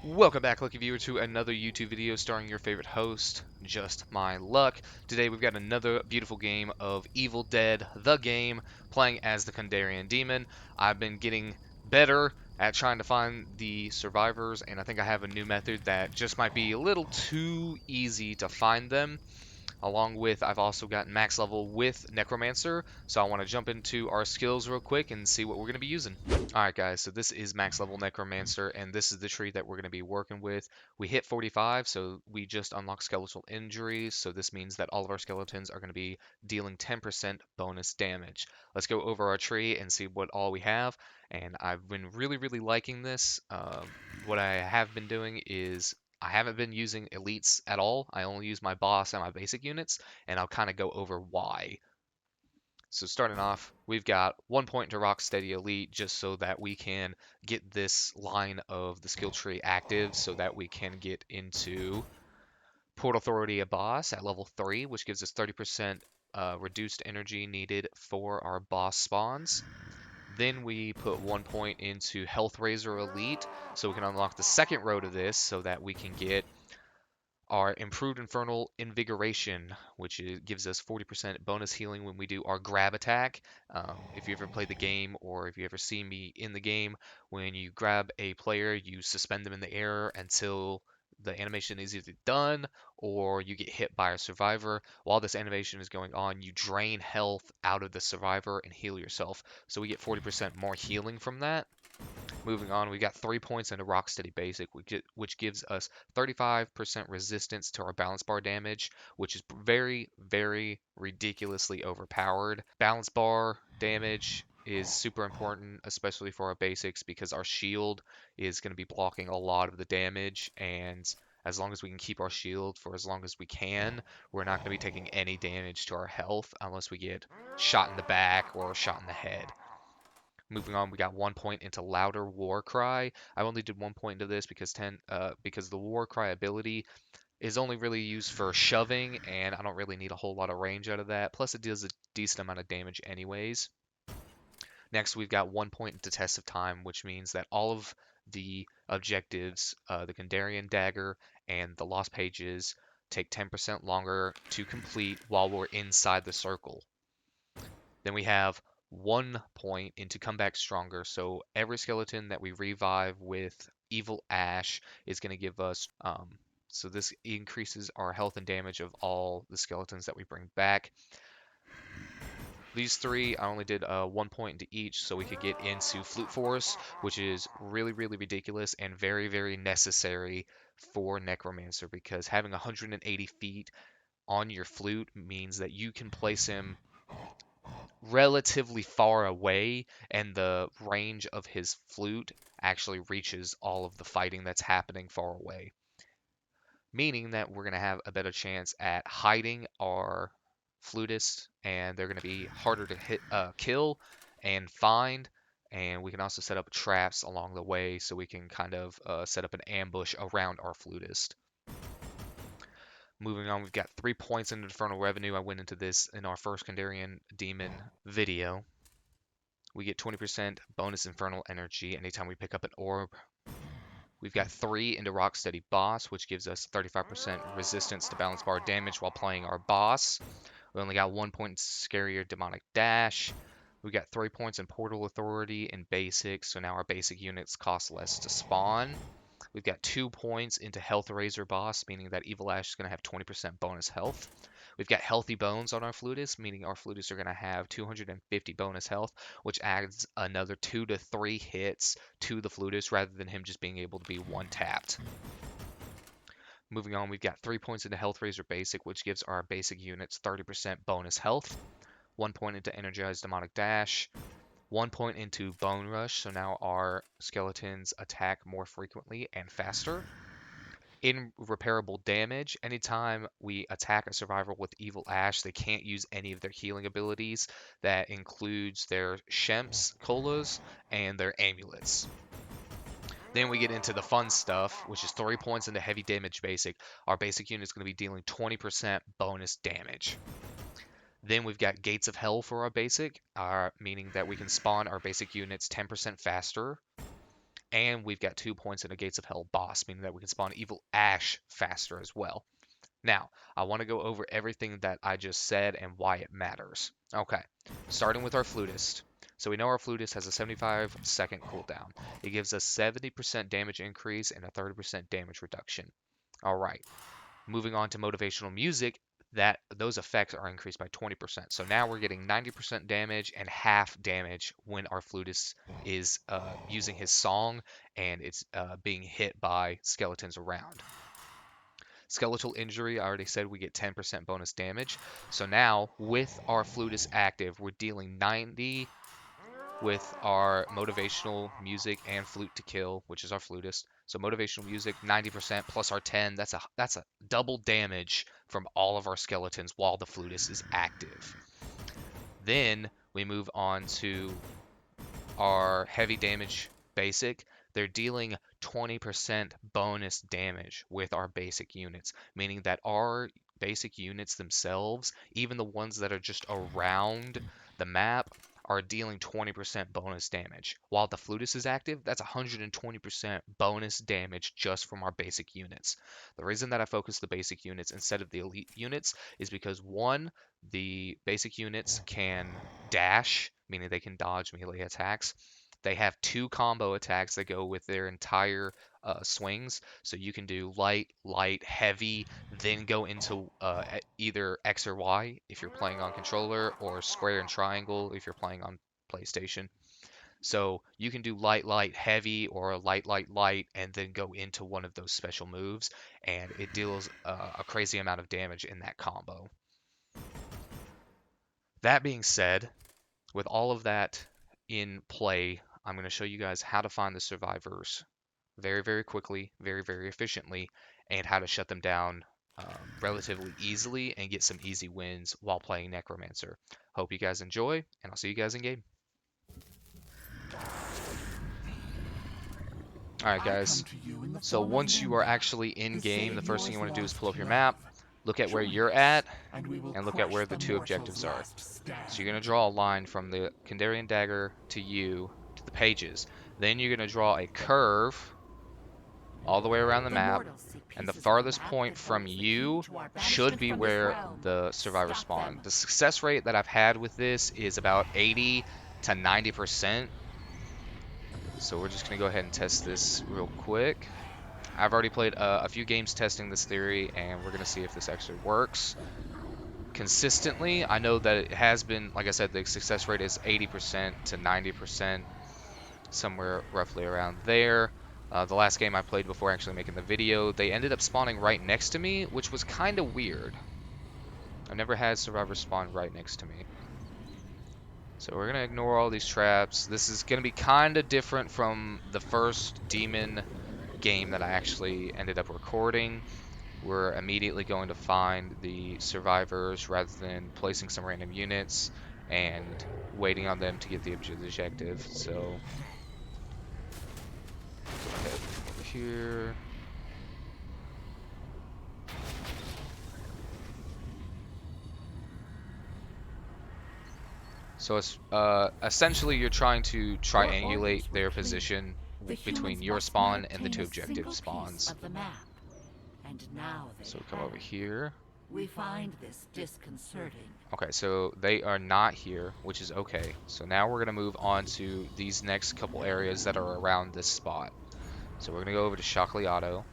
Welcome back, lucky viewer, to another YouTube video starring your favorite host, Just My Luck. Today we've got another beautiful game of Evil Dead, the game, playing as the Kandarian Demon. I've been getting better at trying to find the survivors, and I think I have a new method that just might be a little too easy to find them. Along with, I've also gotten max level with necromancer, so I want to jump into our skills real quick and see what we're going to be using. Alright guys, so this is max level necromancer, and this is the tree that we're going to be working with. We hit 45, so we just unlocked skeletal injuries, so this means that all of our skeletons are going to be dealing 10% bonus damage. Let's go over our tree and see what all we have, and I've been really liking this. What I have been doing is I haven't been using elites at all. I only use my boss and my basic units, and I'll kind of go over why. So starting off, we've got 1 point to Rocksteady Elite just so that we can get this line of the skill tree active so that we can get into Port Authority a boss at level 3, which gives us 30% reduced energy needed for our boss spawns. Then we put 1 point into Health Razor Elite so we can unlock the second row to this so that we can get our improved infernal invigoration, which gives us 40% bonus healing when we do our grab attack. If you ever played the game or if you ever see me in the game, when you grab a player, you suspend them in the air until the animation is either done or you get hit by a survivor. While this animation is going on, you drain health out of the survivor and heal yourself. So we get 40% more healing from that. Moving on, we got 3 points into Rocksteady Basic, which gives us 35% resistance to our balance bar damage, which is very ridiculously overpowered. Balance bar damage is super important, especially for our basics, because our shield is going to be blocking a lot of the damage, and as long as we can keep our shield for as long as we can, we're not going to be taking any damage to our health unless we get shot in the back or shot in the head. Moving on, we got 1 point into Louder War Cry. I only did 1 point into this because the War Cry ability is only really used for shoving, and I don't really need a whole lot of range out of that. Plus, it does a decent amount of damage anyways. Next, we've got 1 point into Test of Time, which means that all of the objectives, the Kandarian Dagger and the Lost Pages, take 10% longer to complete while we're inside the circle. Then we have 1 point into Come Back Stronger. So every skeleton that we revive with Evil Ash is going to give us. So this increases our health and damage of all the skeletons that we bring back. These three, I only did 1 point into each so we could get into Flute Force, which is really ridiculous and very necessary for Necromancer because having 180 feet on your flute means that you can place him relatively far away, and the range of his flute actually reaches all of the fighting that's happening far away. Meaning that we're going to have a better chance at hiding our flutists, and they're going to be harder to kill and find. And we can also set up traps along the way so we can kind of set up an ambush around our flutist. Moving on, we've got 3 points in Infernal Revenue. I went into this in our first Kandarian Demon video. We get 20% bonus infernal energy anytime we pick up an orb. We've got 3 into Rocksteady Boss, which gives us 35% resistance to balance bar damage while playing our boss. We only got 1 point in Scarier Demonic Dash. We got 3 points in Portal Authority and Basic, so now our basic units cost less to spawn. We've got 2 points into Health Razor Boss, meaning that Evil Ash is going to have 20% bonus health. We've got Healthy Bones on our flutists, meaning our flutists are going to have 250 bonus health, which adds another 2 to 3 hits to the flutist rather than him just being able to be one-tapped. Moving on, we've got 3 points into Health Razor Basic, which gives our basic units 30% bonus health. 1 point into Energized Demonic Dash. 1 point into Bone Rush, so now our skeletons attack more frequently and faster. Irreparable damage. Anytime we attack a survivor with Evil Ash, they can't use any of their healing abilities. That includes their Shemps, Colas, and their amulets. Then we get into the fun stuff, which is 3 points into Heavy Damage Basic. Our basic unit is going to be dealing 20% bonus damage. Then we've got Gates of Hell for our basic, meaning that we can spawn our basic units 10% faster. and we've got 2 points in a Gates of Hell boss, meaning that we can spawn Evil Ash faster as well. Now, I want to go over everything that I just said and why it matters. Okay, starting with our flutist. So we know our flutist has a 75-second cooldown. It gives us 70% damage increase and a 30% damage reduction. All right, moving on to motivational music, that those effects are increased by 20%. So now we're getting 90% damage and half damage when our flutist is using his song and it's being hit by skeletons around. Skeletal injury, I already said we get 10% bonus damage. So now, with our flutist active, we're dealing 90 with our motivational music and flute to kill, which is our flutist. So motivational music, 90% plus our 10, that's a double damage from all of our skeletons while the flutist is active. Then we move on to our heavy damage basic. They're dealing 20% bonus damage with our basic units, meaning that our basic units themselves, even the ones that are just around the map, are dealing 20% bonus damage. While the flutist is active, that's 120% bonus damage just from our basic units. The reason that I focus the basic units instead of the elite units is because, one, the basic units can dash, meaning they can dodge melee attacks. They have 2 combo attacks that go with their entire swings. So you can do light, light, heavy, then go into either X or Y if you're playing on controller, or square and triangle if you're playing on PlayStation. So you can do light, light, heavy, or light, light, light, and then go into one of those special moves, and it deals a crazy amount of damage in that combo. That being said, with all of that in play, I'm going to show you guys how to find the survivors very, very quickly, very, very efficiently, and how to shut them down relatively easily and get some easy wins while playing Necromancer. Hope you guys enjoy, and I'll see you guys in game. Alright guys, so once you are actually in game, the first thing you want to do is pull up your map, look at where you're at, and look at where the 2 objectives are. So you're going to draw a line from the Kandarian Dagger to you, to the pages. Then you're going to draw a curve all the way around the map, and the farthest point from you should be where the survivors spawn. The success rate that I've had with this is about 80 to 90%. So we're just going to go ahead and test this real quick. I've already played a few games testing this theory, and we're going to see if this actually works consistently. I know that it has been, like I said, the success rate is 80% to 90%, somewhere roughly around there. The last game I played before actually making the video, they ended up spawning right next to me, which was kind of weird. I've never had survivors spawn right next to me. So we're going to ignore all these traps. This is going to be kind of different from the first demon game that I actually ended up recording. We're immediately going to find the survivors rather than placing some random units and waiting on them to get the objective. So go ahead over here. So it's essentially you're trying to triangulate their position between your spawn and the 2 objective spawns. So we come over here. We find this disconcerting. Okay, so they are not here, which is okay. So now we're going to move on to these next couple areas that are around this spot. So we're going to go over to Shockley Auto.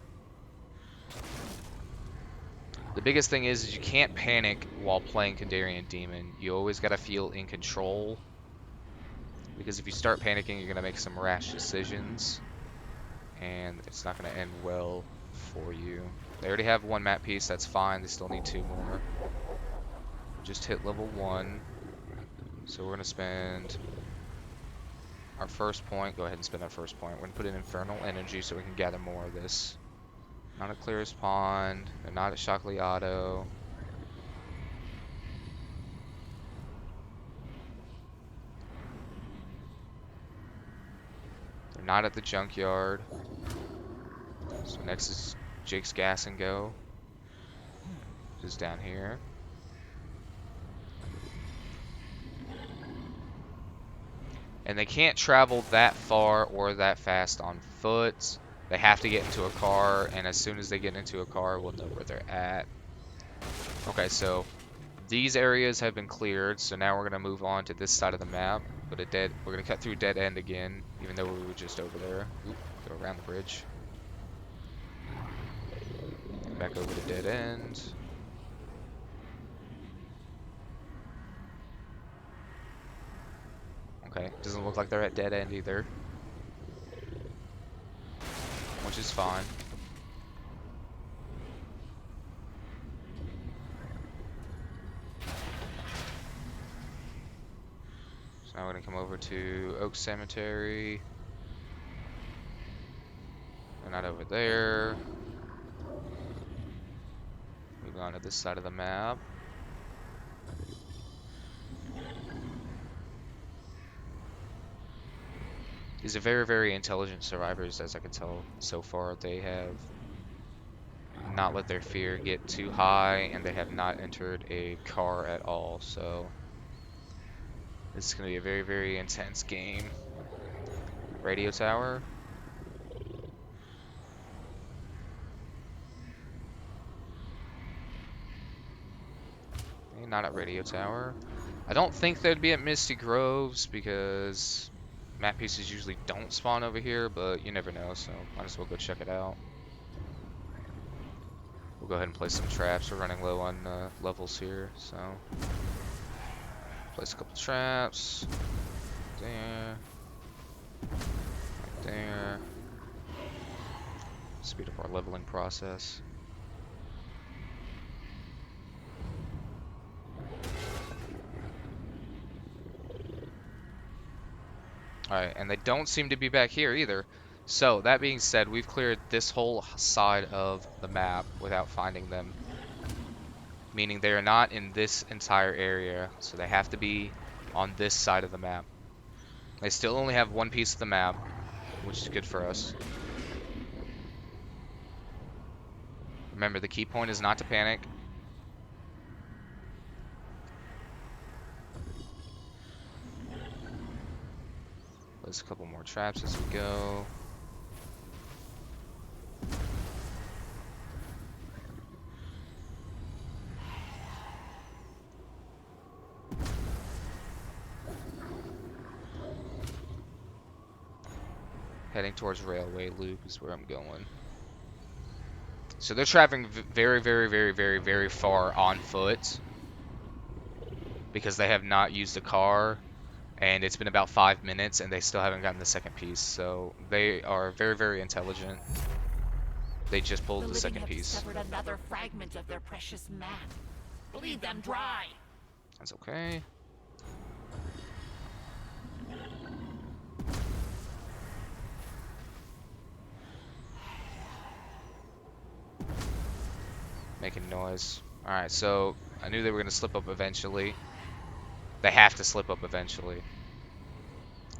The biggest thing is you can't panic while playing Kandarian Demon. You always got to feel in control, because if you start panicking, you're going to make some rash decisions, and it's not going to end well for you. They already have 1 map piece, that's fine. They still need 2 more. Just hit level 1. So we're going to spend our first point. Go ahead and spend our first point. We're going to put in Infernal Energy so we can gather more of this. Not at Clearest Pond. They're not at Shockley Auto. They're not at the Junkyard. So next is Jake's Gas and Go, which is down here. And they can't travel that far or that fast on foot. They have to get into a car, and as soon as they get into a car, we'll know where they're at. Okay, so these areas have been cleared, so now we're going to move on to this side of the map. But we're going to cut through dead end again, even though we were just over there. Oop, go around the bridge. Back over to dead end. Okay, doesn't look like they're at dead end either. Which is fine. So now we're going to come over to Oak Cemetery. They're not over there. Moving on to this side of the map. These are very, very intelligent survivors, as I can tell so far. They have not let their fear get too high, and they have not entered a car at all, so this is going to be a very, very intense game. Radio tower. Okay, not at radio tower. I don't think they'd be at Misty Groves because map pieces usually don't spawn over here, but you never know, so might as well go check it out. We'll go ahead and place some traps. We're running low on levels here, so place a couple traps. There. Right there. Speed up our leveling process. Alright, and they don't seem to be back here either. So, that being said, we've cleared this whole side of the map without finding them. Meaning they are not in this entire area, so they have to be on this side of the map. They still only have one piece of the map, which is good for us. Remember, the key point is not to panic. Place a couple more traps as we go. Heading towards Railway Loop is where I'm going. So they're traveling very, very, very, very, very far on foot because they have not used a car, and it's been about 5 minutes and they still haven't gotten the second piece. So they are very, very intelligent. They just pulled the second piece. Severed another fragment of their precious map. Bleed them dry. That's okay. Making noise. Alright, so I knew they were going to slip up eventually. They have to slip up eventually.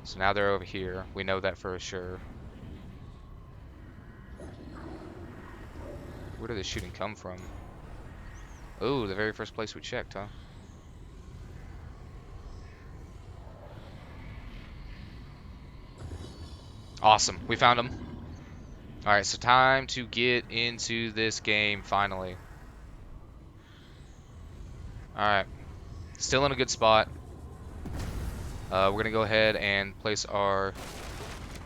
So now they're over here. We know that for sure. Where did the shooting come from? Oh, the very first place we checked, huh? Awesome. We found them. Alright, so time to get into this game finally. Alright. Still in a good spot. We're going to go ahead and place our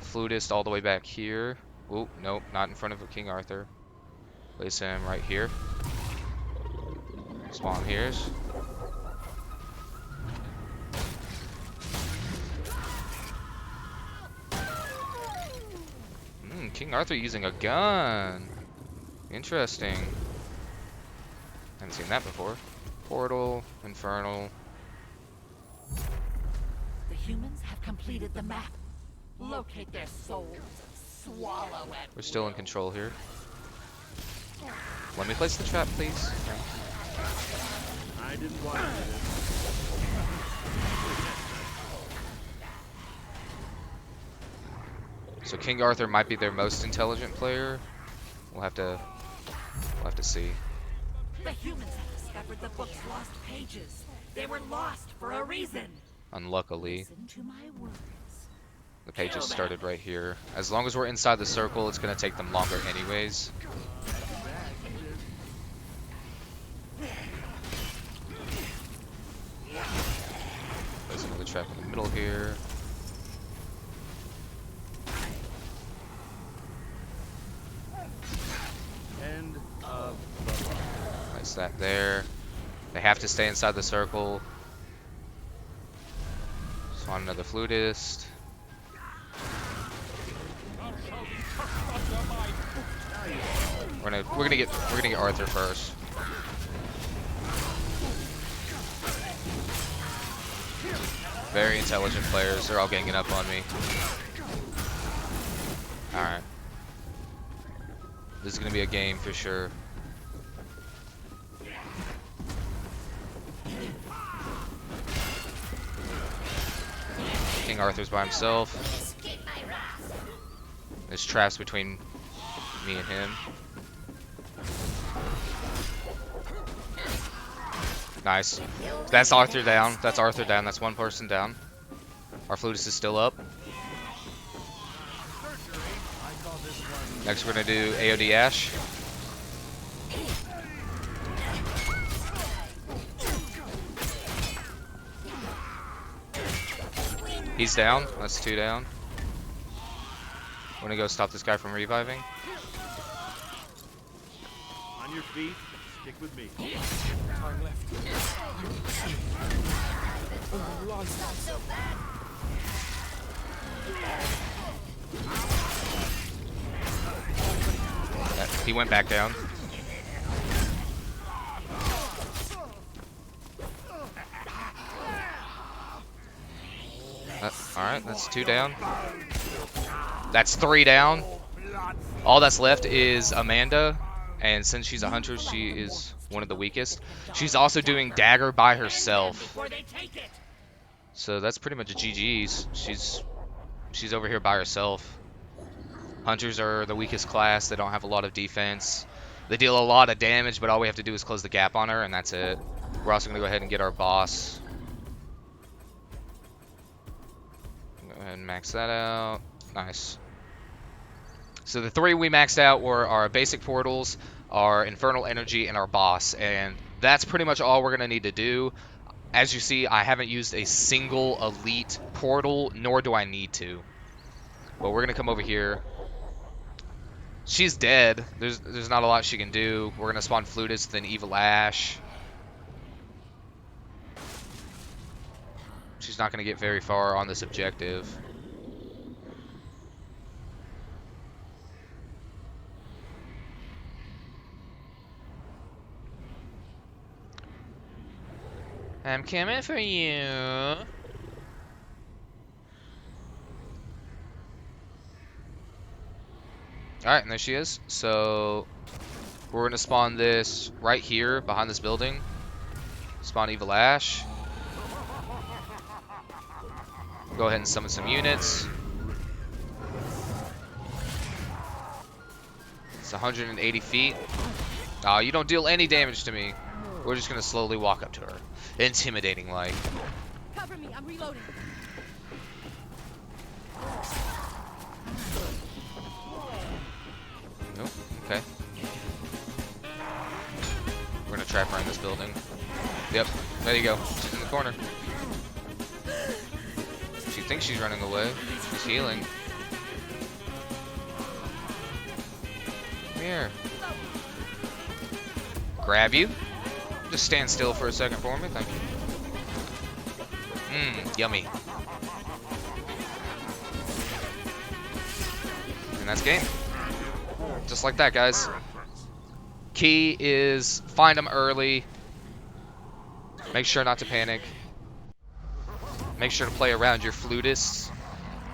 flutist all the way back here. Oh, nope, not in front of King Arthur. Place him right here. Spawn here's. King Arthur using a gun. Interesting. Haven't seen that before. Portal, Infernal. The humans have completed the map. Locate their souls. Swallow it. We're still in control here. Let me place the trap, please. I didn't want to do this. So King Arthur might be their most intelligent player. We'll have to see. The humans have discovered the book's lost pages. They were lost for a reason. Unluckily. Listen to my words. The pages started right here. As long as we're inside the circle, it's going to take them longer anyways. There's another trap in the middle here. Place that there. They have to stay inside the circle. Spawn another flutist. We're gonna get Arthur first. Very intelligent players. They're all ganging up on me. All right. This is gonna be a game for sure. King Arthur's by himself. There's traps between me and him. Nice. That's Arthur down. That's Arthur down. That's one person down. Our flutist is still up. Next we're gonna do AOD Ash. He's down. That's 2 down. We're gonna go stop this guy from reviving. On your feet, stick with me. Time left. He went back down. Alright, that's 2 down. That's 3 down. All that's left is Amanda, and since she's a hunter, she is one of the weakest. She's also doing dagger by herself. So that's pretty much a GG's. She's over here by herself. Hunters are the weakest class. They don't have a lot of defense. They deal a lot of damage, but all we have to do is close the gap on her, and that's it. We're also going to go ahead and get our boss. Go ahead and max that out. Nice. So the 3 we maxed out were our basic portals, our infernal energy, and our boss. And that's pretty much all we're going to need to do. As you see, I haven't used a single elite portal, nor do I need to. But we're going to come over here. She's dead. There's not a lot she can do. We're going to spawn Flutist, then Evil Ash. She's not going to get very far on this objective. I'm coming for you. Alright, and there she is. So, we're going to spawn this right here, behind this building. Spawn Evil Ash. Go ahead and summon some units. It's 180 feet. Oh, you don't deal any damage to me. We're just going to slowly walk up to her. Intimidating like. Cover me, I'm reloading. Nope, okay. We're going to trap her in this building. Yep, there you go. She's in the corner. She thinks she's running away. She's healing. Come here. Grab you. Just stand still for a second for me, thank you. Mmm, yummy. And that's game. Just like that, guys. Key is find them early. Make sure not to panic. Make sure to play around your flutists.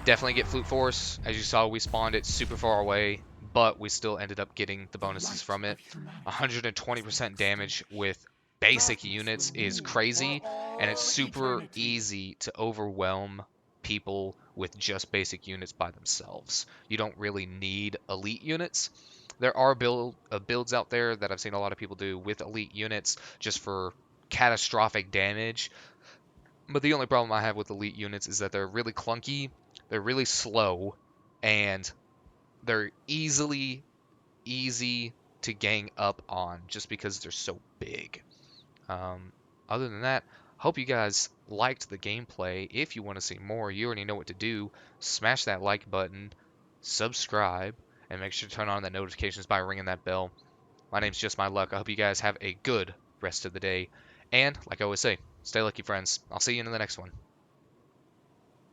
Definitely get Flute Force. As you saw, we spawned it super far away, but we still ended up getting the bonuses from it. 120% damage with basic units is crazy, and it's super easy to overwhelm people with just basic units by themselves. You don't really need elite units. There are builds out there that I've seen a lot of people do with elite units just for catastrophic damage. But the only problem I have with elite units is that they're really clunky. They're really slow, and they're easy to gang up on just because they're so big. Um, Other than that, hope you guys liked the gameplay. If you want to see more, you already know what to do. Smash that like button, subscribe, and make sure to turn on the notifications by ringing that bell. My name's Just My Luck. I hope you guys have a good rest of the day. And, like I always say, stay lucky, friends. I'll see you in the next one.